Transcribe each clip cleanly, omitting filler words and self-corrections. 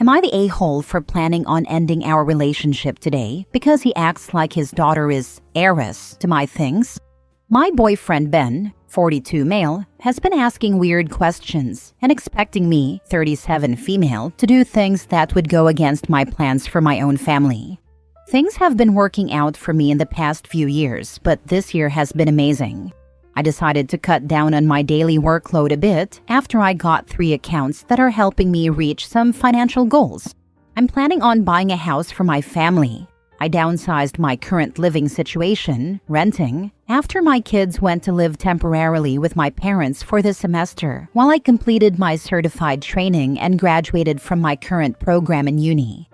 Am I the a-hole for planning on ending our relationship today because he acts like his daughter is heiress to my things? My boyfriend Ben, 42 male, has been asking weird questions and expecting me, 37 female, to do things that would go against my plans for my own family. Things have been working out for me in the past few years, but this year has been amazing. I decided to cut down on my daily workload a bit after I got 3 accounts that are helping me reach some financial goals. I'm planning on buying a house for my family. I downsized my current living situation, renting, after my kids went to live temporarily with my parents for the semester while I completed my certified training and graduated from my current program in uni.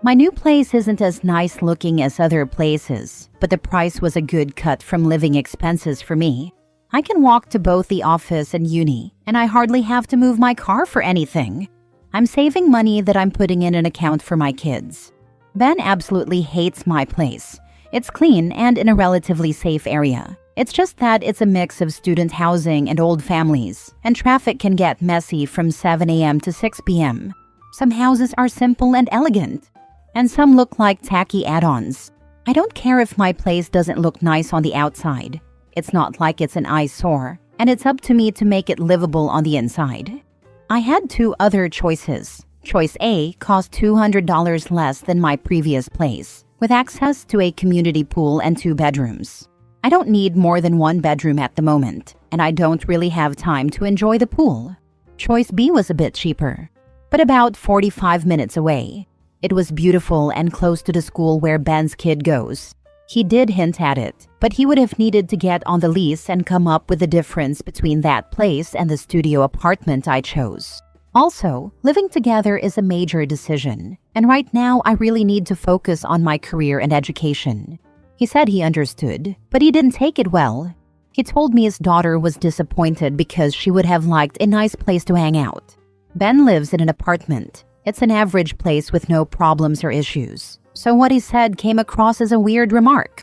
My new place isn't as nice looking as other places, but the price was a good cut from living expenses for me. I can walk to both the office and uni, and I hardly have to move my car for anything. I'm saving money that I'm putting in an account for my kids. Ben absolutely hates my place. It's clean and in a relatively safe area. It's just that it's a mix of student housing and old families, and traffic can get messy from 7 a.m. to 6 p.m. Some houses are simple and elegant, and some look like tacky add-ons. I don't care if my place doesn't look nice on the outside. It's not like it's an eyesore, and it's up to me to make it livable on the inside. I had 2 other choices. Choice A cost $200 less than my previous place, with access to a community pool and 2 bedrooms. I don't need more than 1 bedroom at the moment, and I don't really have time to enjoy the pool. Choice B was a bit cheaper, but about 45 minutes away. It was beautiful and close to the school where Ben's kid goes. He did hint at it, but he would have needed to get on the lease and come up with the difference between that place and the studio apartment I chose. Also, living together is a major decision, and right now I really need to focus on my career and education. He said he understood, but he didn't take it well. He told me his daughter was disappointed because she would have liked a nice place to hang out. Ben lives in an apartment. It's an average place with no problems or issues. So what he said came across as a weird remark.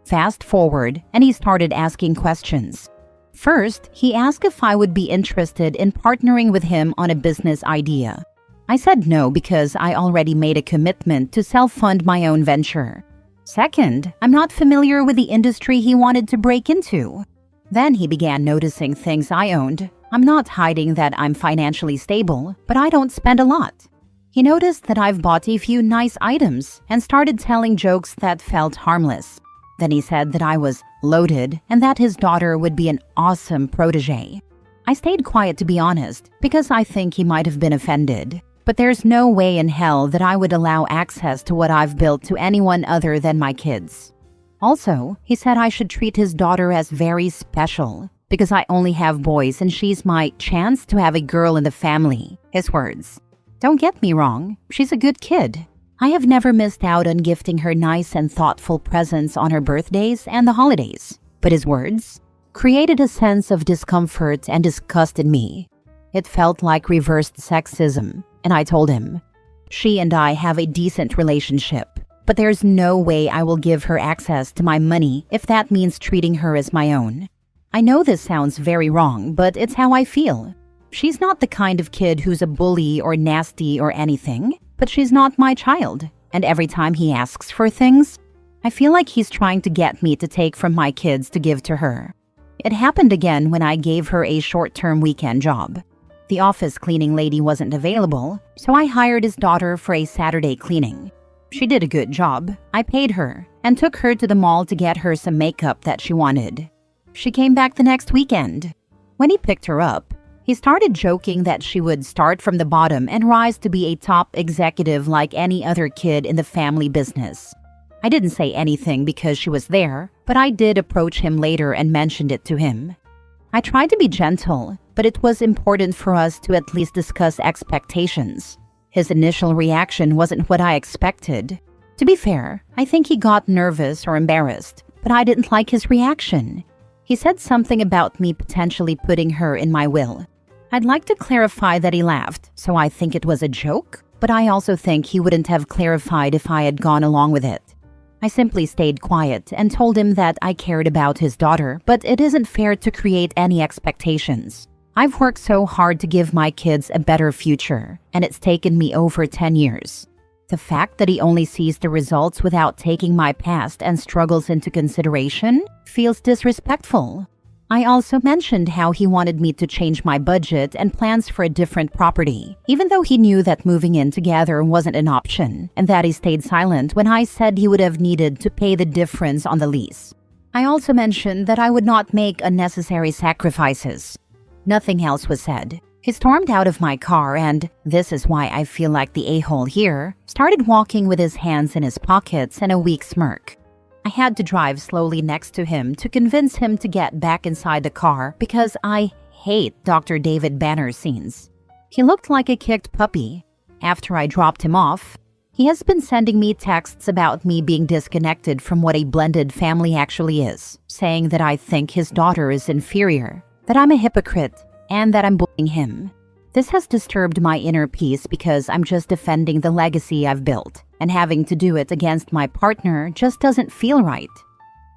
Fast forward, and he started asking questions. First, he asked if I would be interested in partnering with him on a business idea. I said no because I already made a commitment to self-fund my own venture. Second, I'm not familiar with the industry he wanted to break into. Then he began noticing things I owned. I'm not hiding that I'm financially stable, but I don't spend a lot. He noticed that I've bought a few nice items and started telling jokes that felt harmless. Then he said that I was loaded and that his daughter would be an awesome protege. I stayed quiet, to be honest, because I think he might have been offended. But there's no way in hell that I would allow access to what I've built to anyone other than my kids. Also, he said I should treat his daughter as very special because I only have boys and she's my chance to have a girl in the family, his words. Don't get me wrong, she's a good kid. I have never missed out on gifting her nice and thoughtful presents on her birthdays and the holidays. But his words created a sense of discomfort and disgust in me. It felt like reversed sexism, and I told him, she and I have a decent relationship, but there's no way I will give her access to my money if that means treating her as my own. I know this sounds very wrong, but it's how I feel. She's not the kind of kid who's a bully or nasty or anything, but she's not my child. And every time he asks for things, I feel like he's trying to get me to take from my kids to give to her. It happened again when I gave her a short-term weekend job. The office cleaning lady wasn't available, so I hired his daughter for a Saturday cleaning. She did a good job. I paid her and took her to the mall to get her some makeup that she wanted. She came back the next weekend. When he picked her up, he started joking that she would start from the bottom and rise to be a top executive like any other kid in the family business. I didn't say anything because she was there, but I did approach him later and mentioned it to him. I tried to be gentle, but it was important for us to at least discuss expectations. His initial reaction wasn't what I expected. To be fair, I think he got nervous or embarrassed, but I didn't like his reaction. He said something about me potentially putting her in my will. I'd like to clarify that he laughed, so I think it was a joke, but I also think he wouldn't have clarified if I had gone along with it. I simply stayed quiet and told him that I cared about his daughter, but it isn't fair to create any expectations. I've worked so hard to give my kids a better future, and it's taken me over 10 years. The fact that he only sees the results without taking my past and struggles into consideration feels disrespectful. I also mentioned how he wanted me to change my budget and plans for a different property, even though he knew that moving in together wasn't an option, and that he stayed silent when I said he would have needed to pay the difference on the lease. I also mentioned that I would not make unnecessary sacrifices. Nothing else was said. He stormed out of my car and, this is why I feel like the a-hole here, started walking with his hands in his pockets and a weak smirk. I had to drive slowly next to him to convince him to get back inside the car because I hate Dr. David Banner scenes. He looked like a kicked puppy. After I dropped him off, he has been sending me texts about me being disconnected from what a blended family actually is, saying that I think his daughter is inferior, that I'm a hypocrite, and that I'm bullying him. This has disturbed my inner peace because I'm just defending the legacy I've built, and having to do it against my partner just doesn't feel right.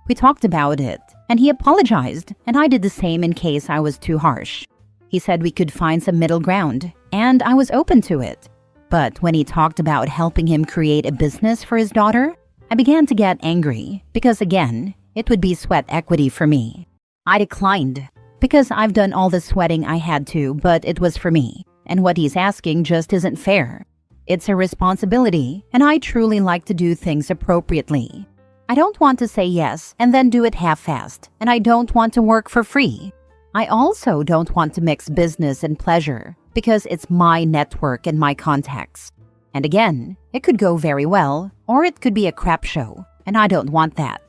We talked about it, and he apologized, and I did the same in case I was too harsh. He said we could find some middle ground, and I was open to it. But when he talked about helping him create a business for his daughter, I began to get angry, because again, it would be sweat equity for me. I declined, because I've done all the sweating I had to, but it was for me, and what he's asking just isn't fair. It's a responsibility, and I truly like to do things appropriately. I don't want to say yes and then do it half-assed, and I don't want to work for free. I also don't want to mix business and pleasure, because it's my network and my contacts. And again, it could go very well, or it could be a crap show, and I don't want that.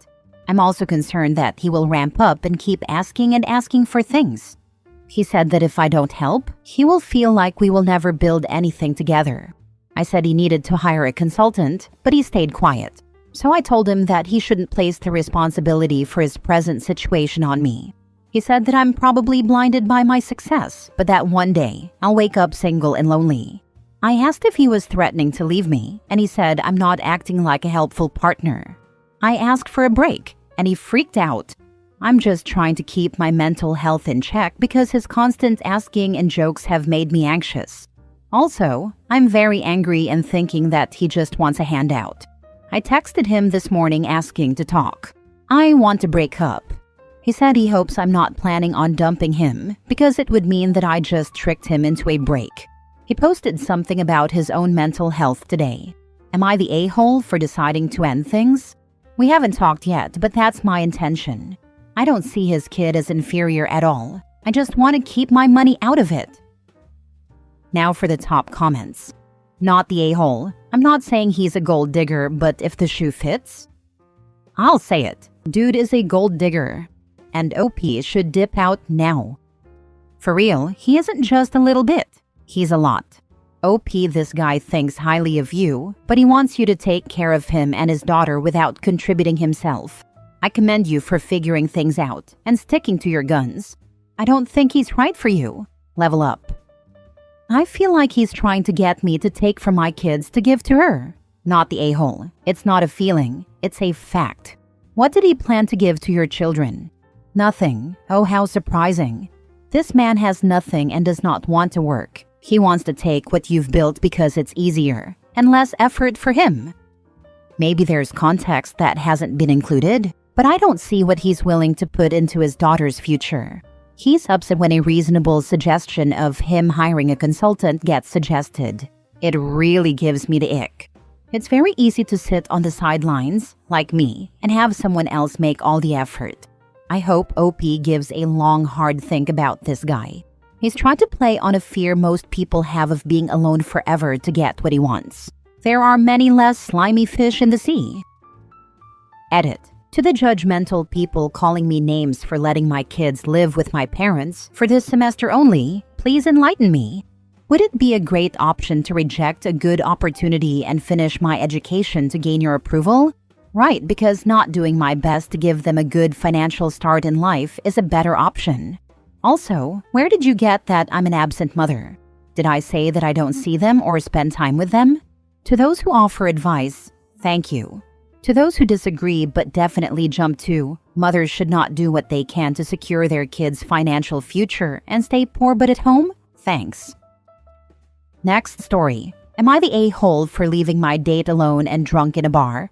I'm also concerned that he will ramp up and keep asking and asking for things. He said that if I don't help, he will feel like we will never build anything together. I said he needed to hire a consultant, but he stayed quiet. So I told him that he shouldn't place the responsibility for his present situation on me. He said that I'm probably blinded by my success, but that one day I'll wake up single and lonely. I asked if he was threatening to leave me, and he said I'm not acting like a helpful partner. I asked for a break, and he freaked out. I'm just trying to keep my mental health in check because his constant asking and jokes have made me anxious. Also, I'm very angry and thinking that he just wants a handout. I texted him this morning asking to talk. I want to break up. He said he hopes I'm not planning on dumping him because it would mean that I just tricked him into a break. He posted something about his own mental health today. Am I the a-hole for deciding to end things? We haven't talked yet, but that's my intention. I don't see his kid as inferior at all. I just want to keep my money out of it. Now for the top comments. Not the a-hole. I'm not saying he's a gold digger, but if the shoe fits, I'll say it. Dude is a gold digger. And OP should dip out now. For real, he isn't just a little bit. He's a lot. OP, this guy thinks highly of you, but he wants you to take care of him and his daughter without contributing himself. I commend you for figuring things out and sticking to your guns. I don't think he's right for you. Level up. I feel like he's trying to get me to take from my kids to give to her. Not the a-hole. It's not a feeling. It's a fact. What did he plan to give to your children? Nothing. Oh, how surprising. This man has nothing and does not want to work. He wants to take what you've built because it's easier and less effort for him. Maybe there's context that hasn't been included, but I don't see what he's willing to put into his daughter's future. He's upset when a reasonable suggestion of him hiring a consultant gets suggested. It really gives me the ick. It's very easy to sit on the sidelines, like me, and have someone else make all the effort. I hope OP gives a long, hard think about this guy. He's trying to play on a fear most people have of being alone forever to get what he wants. There are many less slimy fish in the sea. Edit. To the judgmental people calling me names for letting my kids live with my parents for this semester only, please enlighten me. Would it be a great option to reject a good opportunity and finish my education to gain your approval? Right, because not doing my best to give them a good financial start in life is a better option. Also, where did you get that I'm an absent mother? Did I say that I don't see them or spend time with them? To those who offer advice, thank you. To those who disagree but definitely jump to, mothers should not do what they can to secure their kids' financial future and stay poor but at home? Thanks. Next story. Am I the a-hole for leaving my date alone and drunk in a bar?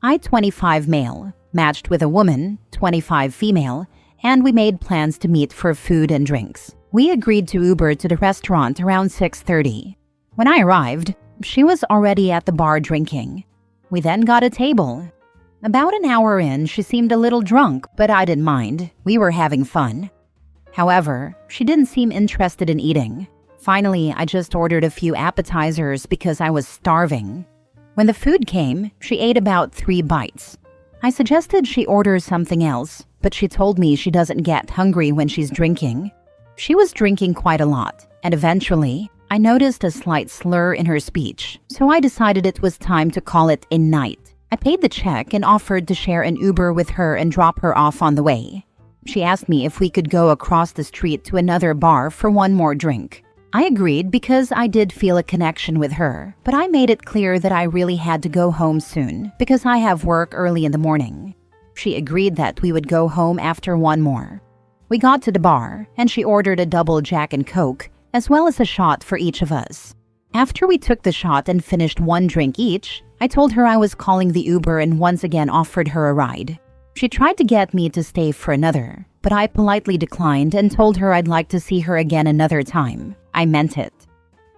I, 25 male, matched with a woman, 25 female, and we made plans to meet for food and drinks. We agreed to Uber to the restaurant around 6:30. When I arrived, she was already at the bar drinking. We then got a table. About an hour in, she seemed a little drunk, but I didn't mind. We were having fun. However, she didn't seem interested in eating. Finally, I just ordered a few appetizers because I was starving. When the food came, she ate about 3 bites. I suggested she order something else, but she told me she doesn't get hungry when she's drinking. She was drinking quite a lot, and eventually, I noticed a slight slur in her speech, so I decided it was time to call it a night. I paid the check and offered to share an Uber with her and drop her off on the way. She asked me if we could go across the street to another bar for one more drink. I agreed because I did feel a connection with her, but I made it clear that I really had to go home soon because I have work early in the morning. She agreed that we would go home after one more. We got to the bar, and she ordered a double Jack and Coke, as well as a shot for each of us. After we took the shot and finished one drink each, I told her I was calling the Uber and once again offered her a ride. She tried to get me to stay for another, but I politely declined and told her I'd like to see her again another time. I meant it.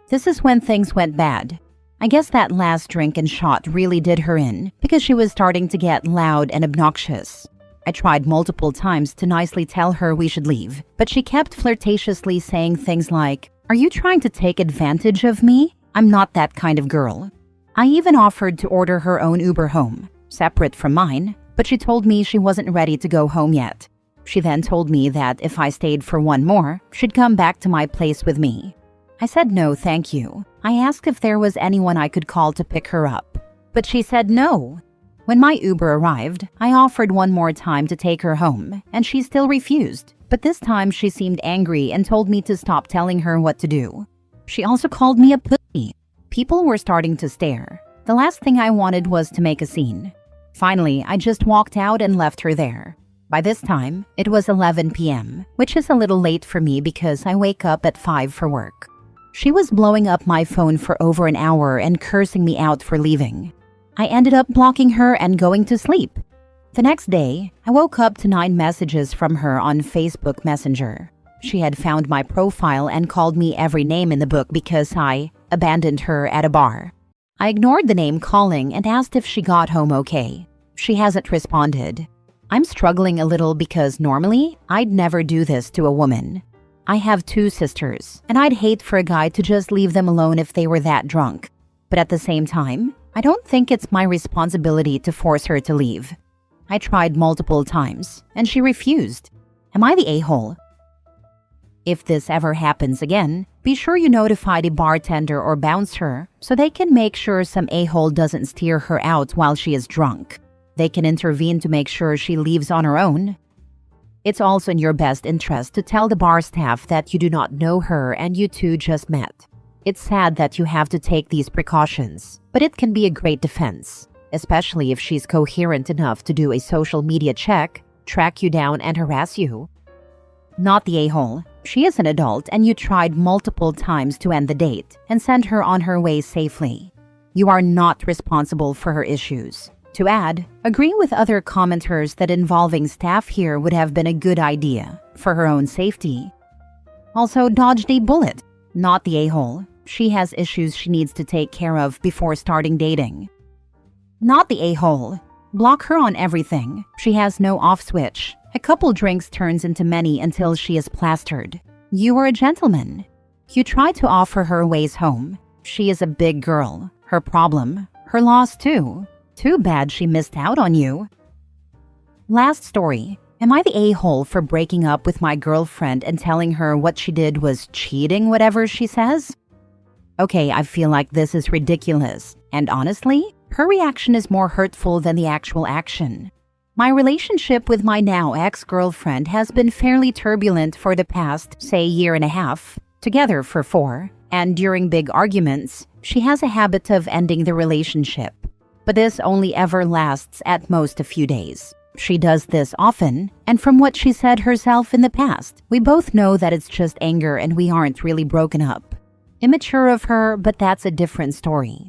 This is when things went bad. I guess that last drink and shot really did her in because she was starting to get loud and obnoxious. I tried multiple times to nicely tell her we should leave, but she kept flirtatiously saying things like, "Are you trying to take advantage of me? I'm not that kind of girl." I even offered to order her own Uber home, separate from mine, but she told me she wasn't ready to go home yet. She then told me that if I stayed for one more, she'd come back to my place with me. I said no, thank you. I asked if there was anyone I could call to pick her up, but she said no. When my Uber arrived, I offered one more time to take her home, and she still refused. But this time she seemed angry and told me to stop telling her what to do. She also called me a pussy. People were starting to stare. The last thing I wanted was to make a scene. Finally, I just walked out and left her there. By this time, it was 11 p.m., which is a little late for me because I wake up at 5 for work. She was blowing up my phone for over an hour and cursing me out for leaving. I ended up blocking her and going to sleep. The next day, I woke up to 9 messages from her on Facebook Messenger. She had found my profile and called me every name in the book because I abandoned her at a bar. I ignored the name calling and asked if she got home okay. She hasn't responded. I'm struggling a little because normally, I'd never do this to a woman. I have 2 sisters, and I'd hate for a guy to just leave them alone if they were that drunk. But at the same time, I don't think it's my responsibility to force her to leave. I tried multiple times, and she refused. Am I the a-hole? If this ever happens again, be sure you notify the bartender or bouncer so they can make sure some a-hole doesn't steer her out while she is drunk. They can intervene to make sure she leaves on her own. It's also in your best interest to tell the bar staff that you do not know her and you two just met. It's sad that you have to take these precautions, but it can be a great defense, especially if she's coherent enough to do a social media check, track you down, and harass you. Not the a-hole. She is an adult and you tried multiple times to end the date and send her on her way safely. You are not responsible for her issues. To add, agree with other commenters that involving staff here would have been a good idea for her own safety. Also, dodge the bullet. Not the a-hole. She has issues she needs to take care of before starting dating. Not the a-hole. Block her on everything. She has no off switch. A couple drinks turns into many until she is plastered. You are a gentleman. You try to offer her ways home. She is a big girl. Her problem. Her loss too. Too bad she missed out on you. Last story. Am I the a-hole for breaking up with my girlfriend and telling her what she did was cheating, whatever she says? Okay, I feel like this is ridiculous. And honestly, her reaction is more hurtful than the actual action. My relationship with my now ex-girlfriend has been fairly turbulent for the past, say, year and a half, together for 4, and during big arguments, she has a habit of ending the relationship. But this only ever lasts at most a few days. She does this often, and from what she said herself in the past, we both know that it's just anger and we aren't really broken up. Immature of her, but that's a different story.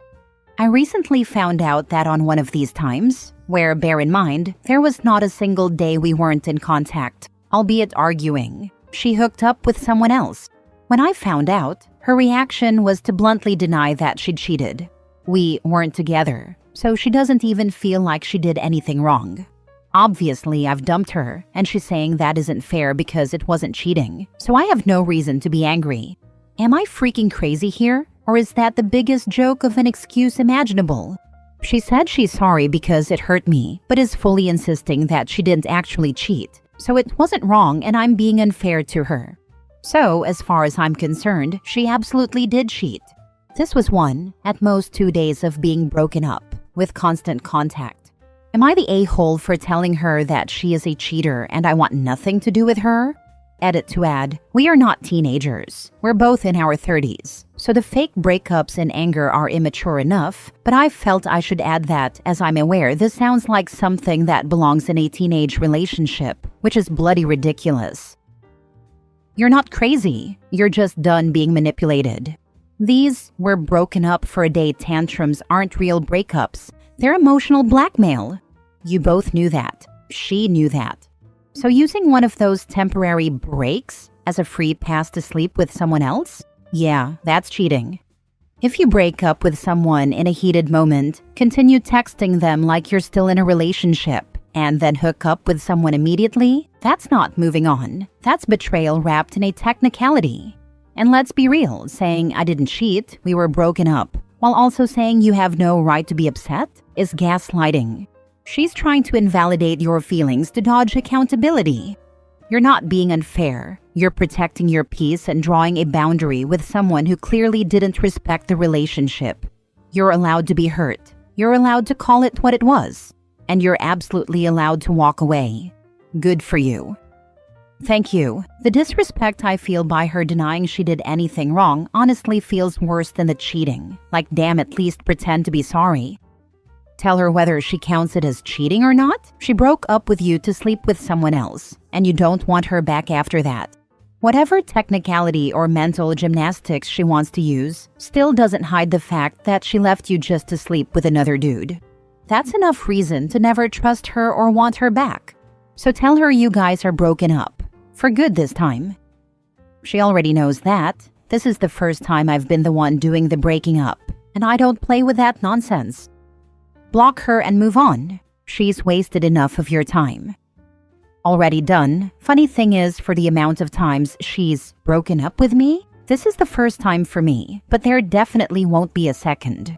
I recently found out that on one of these times, where, bear in mind, there was not a single day we weren't in contact, albeit arguing, she hooked up with someone else. When I found out, her reaction was to bluntly deny that she'd cheated. We weren't together, so she doesn't even feel like she did anything wrong. Obviously, I've dumped her, and she's saying that isn't fair because it wasn't cheating, so I have no reason to be angry. Am I freaking crazy here, or is that the biggest joke of an excuse imaginable? She said she's sorry because it hurt me, but is fully insisting that she didn't actually cheat, so it wasn't wrong and I'm being unfair to her. So, as far as I'm concerned, she absolutely did cheat. This was 1, at most 2 days of being broken up, with constant contact. Am I the a-hole for telling her that she is a cheater and I want nothing to do with her? Edit to add, we are not teenagers. We're both in our 30s, so the fake breakups and anger are immature enough, but I felt I should add that, as I'm aware, this sounds like something that belongs in a teenage relationship, which is bloody ridiculous. You're not crazy. You're just done being manipulated. These "we're broken up for a day" tantrums aren't real breakups. They're emotional blackmail. You both knew that. She knew that. So using one of those temporary breaks as a free pass to sleep with someone else? Yeah, that's cheating. If you break up with someone in a heated moment, continue texting them like you're still in a relationship, and then hook up with someone immediately, that's not moving on. That's betrayal wrapped in a technicality. And let's be real, saying "I didn't cheat, we were broken up," while also saying you have no right to be upset, is gaslighting. She's trying to invalidate your feelings to dodge accountability. You're not being unfair. You're protecting your peace and drawing a boundary with someone who clearly didn't respect the relationship. You're allowed to be hurt. You're allowed to call it what it was. And you're absolutely allowed to walk away. Good for you. Thank you. The disrespect I feel by her denying she did anything wrong honestly feels worse than the cheating. Like, damn, at least pretend to be sorry. Tell her whether she counts it as cheating or not. She broke up with you to sleep with someone else, and you don't want her back after that. Whatever technicality or mental gymnastics she wants to use still doesn't hide the fact that she left you just to sleep with another dude. That's enough reason to never trust her or want her back. So tell her you guys are broken up. For good this time. She already knows that. This is the first time I've been the one doing the breaking up, and I don't play with that nonsense. Block her and move on. She's wasted enough of your time. Already done. Funny thing is, for the amount of times she's broken up with me, this is the first time for me, but there definitely won't be a second.